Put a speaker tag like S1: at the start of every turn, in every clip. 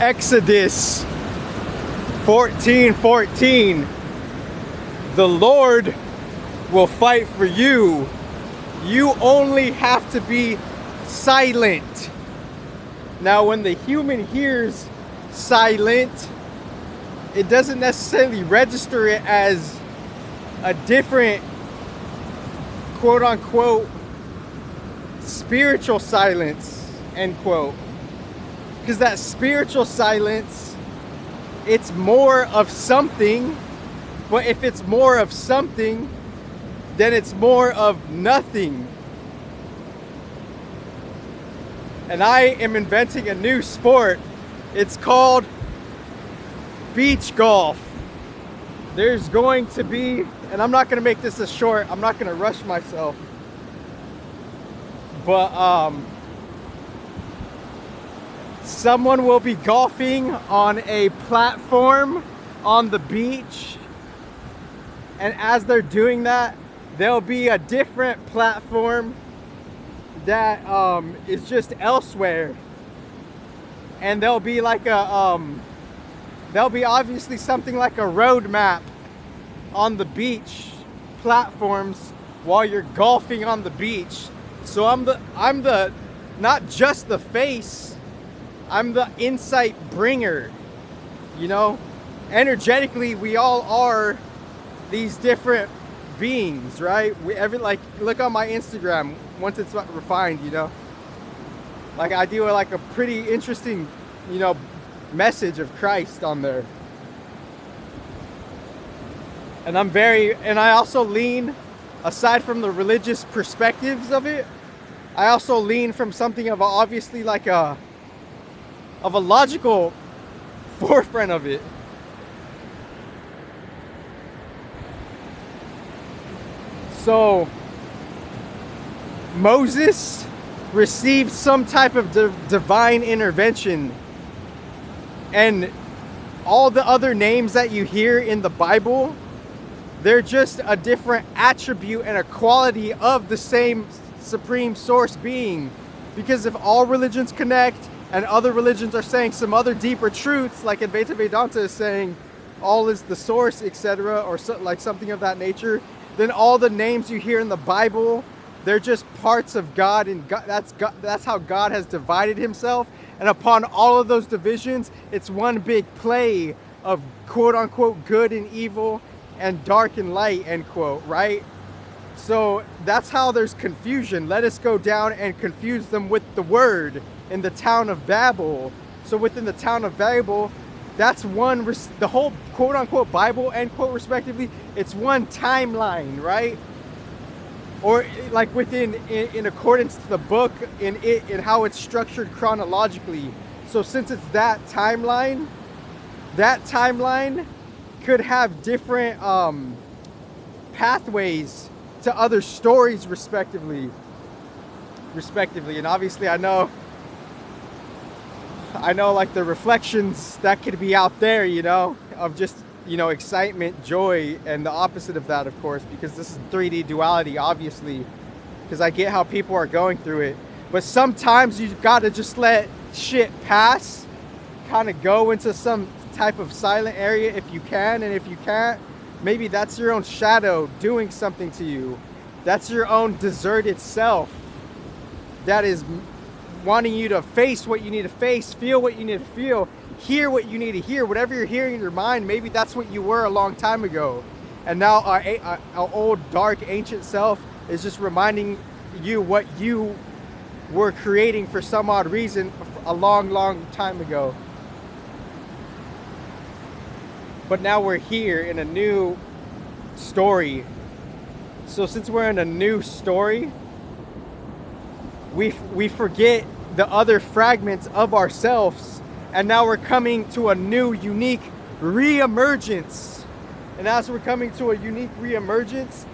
S1: Exodus 14:14. The Lord will fight for you. You only have to be silent. Now, when the human hears silent, it doesn't necessarily register it as a different, quote unquote, spiritual silence, end quote. Because that spiritual silence, it's more of something, but if it's more of something, then it's more of nothing. And I am inventing a new sport. It's called beach golf. There's going to be, and I'm not going to make this a short, I'm not going to rush myself, but someone will be golfing on a platform on the beach, and as they're doing that, there'll be a different platform that is just elsewhere, and there'll be like a there'll be obviously something like a road map on the beach platforms while you're golfing on the beach. So I'm the not just the face, I'm the insight bringer. You know, energetically we all are these different beings, right? Like, look on my Instagram once it's refined, you know, like I do like a pretty interesting, you know, message of Christ on there. And I also lean, aside from the religious perspectives of it, I also lean from something of obviously like a logical forefront of it. So Moses received some type of divine intervention, and all the other names that you hear in the Bible, they're just a different attribute and a quality of the same supreme source being. Because if all religions connect and other religions are saying some other deeper truths, like Advaita Vedanta is saying all is the source, etc., or like something of that nature, then all the names you hear in the Bible, they're just parts of God, and that's how God has divided himself. And upon all of those divisions, it's one big play of quote unquote good and evil and dark and light, end quote, right? So that's how there's confusion. Let us go down and confuse them with the word in the town of Babel. So within the town of Babel, that's the whole quote unquote Bible, end quote, respectively, it's one timeline, right? Or like in accordance to the book, in how it's structured chronologically. So since it's that timeline could have different pathways to other stories respectively. And obviously I know like the reflections that could be out there, you know, of just, you know, excitement, joy, and the opposite of that, of course, because this is 3D duality, obviously, because I get how people are going through it. But sometimes you've got to just let shit pass, kind of go into some type of silent area if you can, and if you can't, maybe that's your own shadow doing something to you. That's your own deserted self that is wanting you to face what you need to face, feel what you need to feel, hear what you need to hear. Whatever you're hearing in your mind, maybe that's what you were a long time ago. And now our old, dark, ancient self is just reminding you what you were creating for some odd reason a long, long time ago. But now we're here in a new story. So since we're in a new story, we forget the other fragments of ourselves, and now we're coming to a new, unique re-emergence. And as we're coming to a unique re-emergence,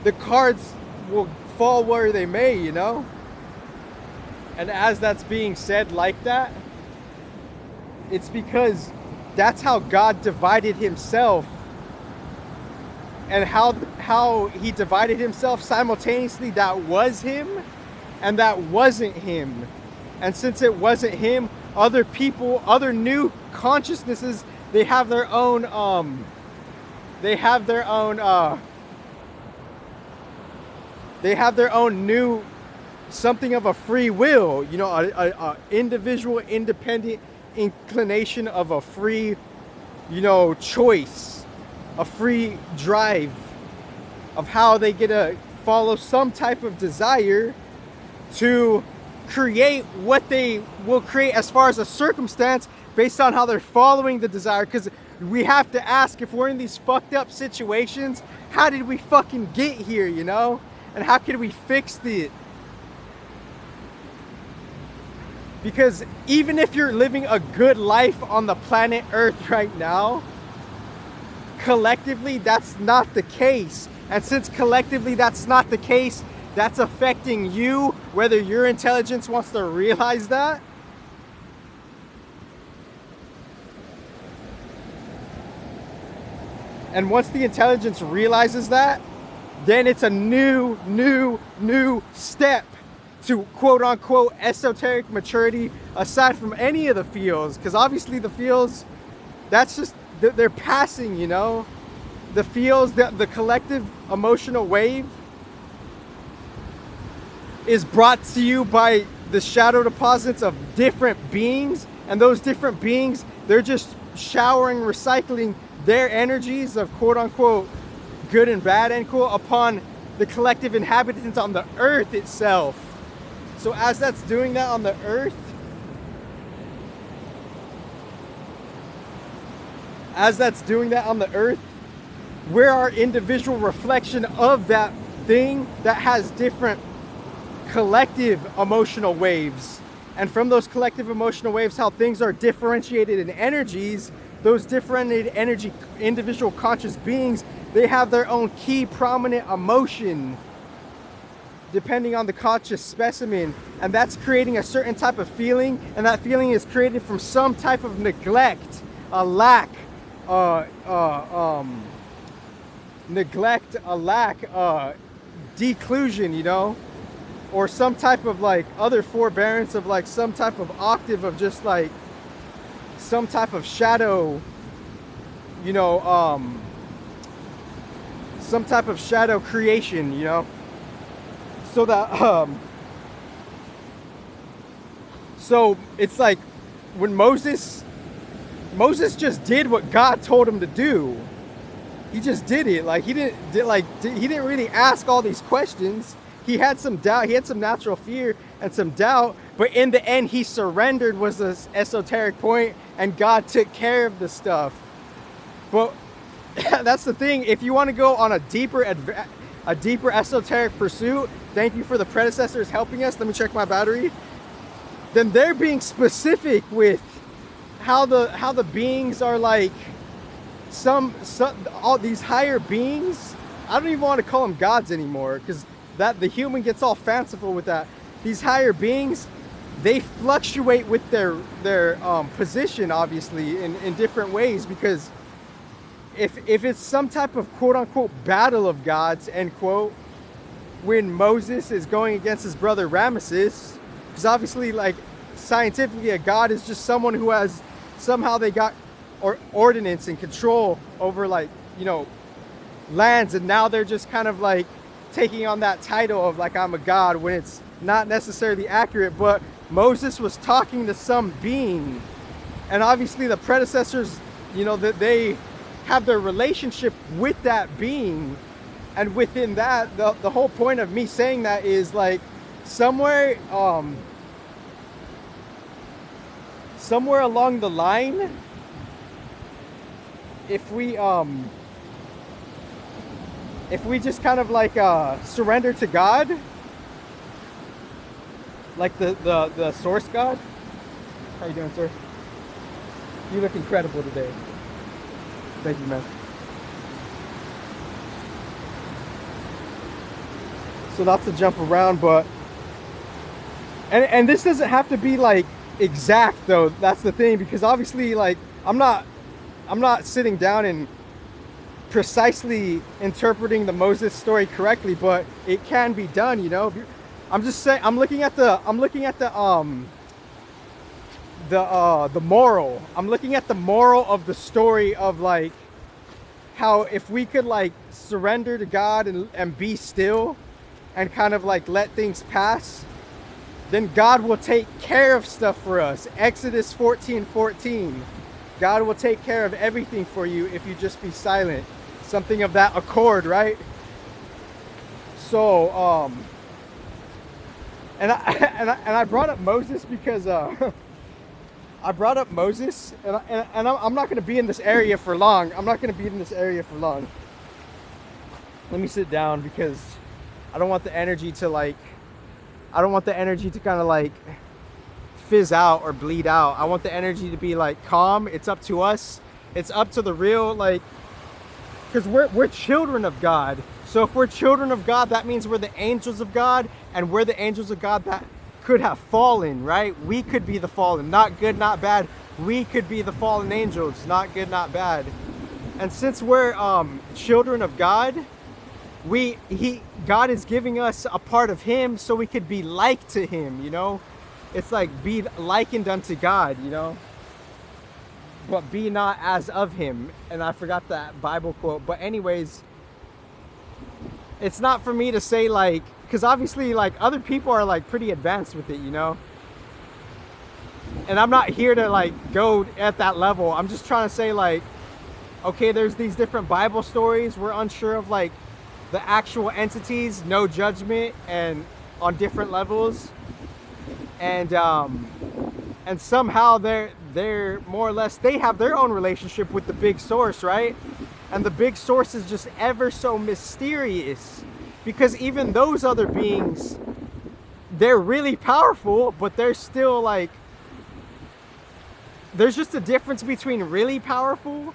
S1: the cards will fall where they may, you know? And as that's being said like that, it's because that's how God divided himself, and how he divided himself simultaneously. That was him and that wasn't him. And since it wasn't him, other people, other new consciousnesses, they have their own they have their own new something of a free will, you know, a individual independent inclination of a free, you know, choice, a free drive of how they get to follow some type of desire to create what they will create as far as a circumstance based on how they're following the desire. Because we have to ask, if we're in these fucked up situations, how did we fucking get here, you know? And how can we fix it? Because even if you're living a good life on the planet Earth right now, collectively that's not the case. And since collectively that's not the case, that's affecting you, whether your intelligence wants to realize that. And once the intelligence realizes that, then it's a new step to quote unquote esoteric maturity, aside from any of the fields. Because obviously the fields, that's just, they're passing, you know. The fields, the collective emotional wave is brought to you by the shadow deposits of different beings, and those different beings, they're just showering, recycling their energies of quote unquote good and bad, end quote, upon the collective inhabitants on the earth itself. So as that's doing that on the earth, we're our individual reflection of that thing that has different collective emotional waves. And from those collective emotional waves, how things are differentiated in energies, those differentiated energy individual conscious beings, they have their own key prominent emotion depending on the conscious specimen, and that's creating a certain type of feeling, and that feeling is created from some type of neglect, a lack, declusion, you know, or some type of like other forbearance of like some type of octave of just like some type of shadow, you know, some type of shadow creation, you know. So that so it's like when Moses just did what God told him to do. He just did it. Like he didn't really ask all these questions. He had some doubt, he had some natural fear and some doubt, but in the end he surrendered, was the esoteric point, and God took care of the stuff. But that's the thing, if you want to go on a deeper esoteric pursuit, thank you for the predecessors helping us. Let me check my battery. Then they're being specific with how the beings are like some all these higher beings. I don't even want to call them gods anymore, because that the human gets all fanciful with that. These higher beings, they fluctuate with their position, obviously, in different ways, because if it's some type of quote unquote battle of gods, end quote, when Moses is going against his brother Ramesses, because obviously, like, scientifically, a god is just someone who has somehow they got ordinance and control over, like, you know, lands, and now they're just kind of like taking on that title of like, I'm a god, when it's not necessarily accurate. But Moses was talking to some being, and obviously the predecessors, you know, that they have their relationship with that being. And within that, the whole point of me saying that is like somewhere along the line, if we just kind of like surrender to God, like the source God. How you doing, sir? You look incredible today. Thank you, man. So not to jump around, but and this doesn't have to be like exact though. That's the thing, because obviously, like, I'm not sitting down and precisely interpreting the Moses story correctly, but it can be done, you know. I'm just saying, I'm looking at the the moral. I'm looking at the moral of the story of like how if we could like surrender to God and be still and kind of like let things pass, then God will take care of stuff for us. Exodus 14:14. God will take care of everything for you if you just be silent. Something of that accord, right? So, and I brought up Moses because I brought up Moses, and I'm not going to be in this area for long. I'm not going to be in this area for long. Let me sit down because I don't want the energy to like, I don't want the energy to kind of like fizz out or bleed out. I want the energy to be like calm. It's up to us. It's up to the real, like, because we're children of God. So if we're children of God, that means we're the angels of God, and we're the angels of God that could have fallen, right? We could be the fallen, not good, not bad. We could be the fallen angels, not good, not bad. And since we're children of God, God is giving us a part of Him so we could be like to Him, you know? It's like be likened unto God, you know? But be not as of Him. And I forgot that Bible quote. But anyways, it's not for me to say like, because obviously like other people are like pretty advanced with it, you know? And I'm not here to like go at that level. I'm just trying to say like, okay, there's these different Bible stories. We're unsure of like the actual entities, no judgment, and on different levels. And somehow they're more or less, they have their own relationship with the big source, right? And the big source is just ever so mysterious, because even those other beings, they're really powerful, but they're still like, there's just a difference between really powerful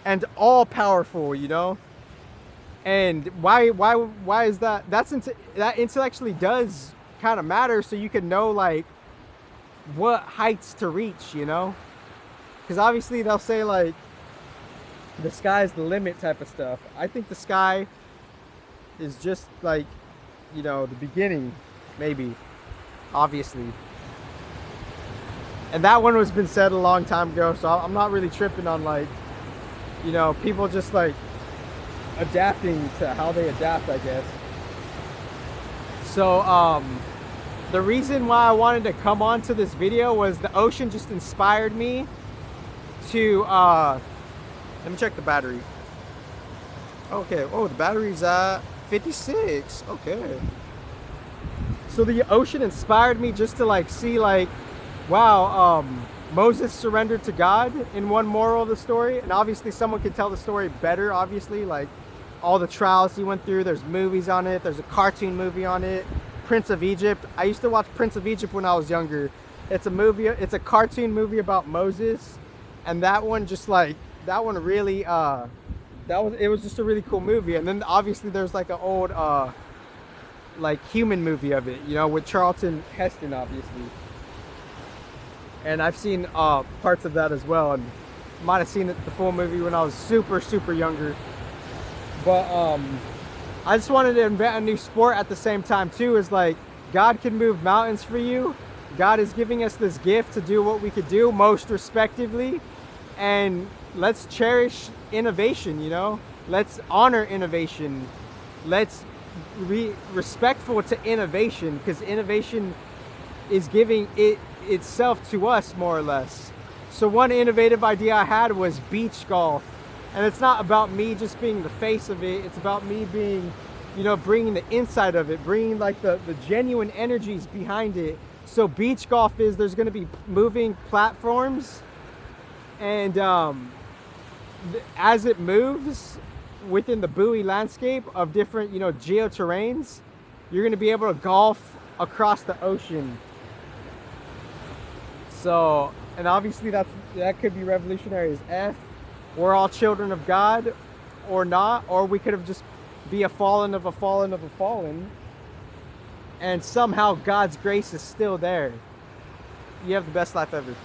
S1: and all powerful, you know? And why is that? That intellectually does kind of matter, so you can know like what heights to reach, you know? Because obviously they'll say like the sky's the limit type of stuff. I think the sky is just like, you know, the beginning, maybe, obviously. And that one has been said a long time ago, so I'm not really tripping on like, you know, people just like adapting to how they adapt, I guess. So the reason why I wanted to come on to this video was the ocean just inspired me to let me check the battery. Okay, oh, the battery's at 56. Okay, so the ocean inspired me just to like see like, wow, Moses surrendered to God in one moral of the story, and obviously someone could tell the story better, obviously, like all the trials he went through. There's movies on it, there's a cartoon movie on it, Prince of Egypt. I used to watch Prince of Egypt when I was younger. It's a movie, it's a cartoon movie about Moses, and that one just like, that one really it was just a really cool movie. And then obviously there's like an old like human movie of it, you know, with Charlton Heston, obviously. And I've seen parts of that as well, and might have seen it, the full movie, when I was super younger. But I just wanted to invent a new sport at the same time too. Is like, God can move mountains for you. God is giving us this gift to do what we could do most respectively, and let's cherish innovation, you know? Let's honor innovation. Let's be respectful to innovation, because innovation is giving itself to us, more or less. So one innovative idea I had was beach golf. And it's not about me just being the face of it. It's about me being, you know, bringing the inside of it, bringing like the genuine energies behind it. So beach golf is, there's going to be moving platforms, and as it moves within the buoy landscape of different, you know, geoterrains, you're going to be able to golf across the ocean. So, and obviously that could be revolutionary as F. We're all children of God, or not, or we could have just be a fallen of a fallen of a fallen, and somehow God's grace is still there. You have the best life ever.